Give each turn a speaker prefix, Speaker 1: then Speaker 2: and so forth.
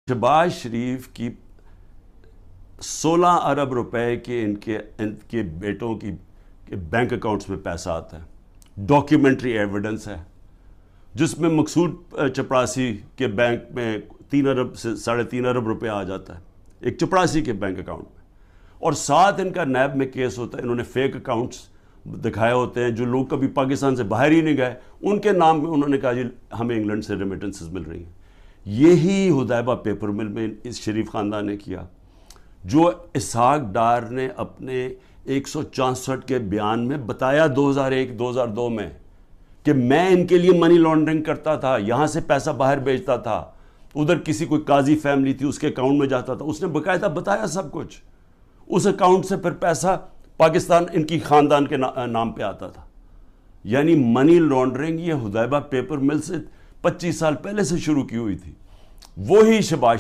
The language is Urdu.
Speaker 1: شہباز شریف کی 16 ارب روپے کے ان کے بیٹوں کی بینک اکاؤنٹس میں پیسہ آتا ہے، ڈاکیومنٹری ایویڈنس ہے، جس میں مقصود چپراسی کے بینک میں 3 ارب سے 3.5 ارب روپے آ جاتا ہے ایک چپراسی کے بینک اکاؤنٹ میں، اور ساتھ ان کا نیب میں کیس ہوتا ہے، انہوں نے فیک اکاؤنٹس دکھائے ہوتے ہیں، جو لوگ کبھی پاکستان سے باہر ہی نہیں گئے ان کے نام میں انہوں نے کہا جی ہمیں انگلینڈ سے ریمیٹنسز مل رہی ہیں۔ یہی حدیبہ پیپر مل میں اس شریف خاندان نے کیا، جو اسحاق ڈار نے اپنے 164 کے بیان میں بتایا 2001-2002 میں کہ میں ان کے لیے منی لانڈرنگ کرتا تھا، یہاں سے پیسہ باہر بھیجتا تھا، ادھر کسی کوئی قاضی فیملی تھی اس کے اکاؤنٹ میں جاتا تھا، اس نے باقاعدہ بتایا سب کچھ، اس اکاؤنٹ سے پھر پیسہ پاکستان ان کی خاندان کے نام پہ آتا تھا۔ یعنی منی لانڈرنگ یہ حدیبہ پیپر مل سے 25 سال پہلے سے شروع کی ہوئی تھی۔ وہی شہباز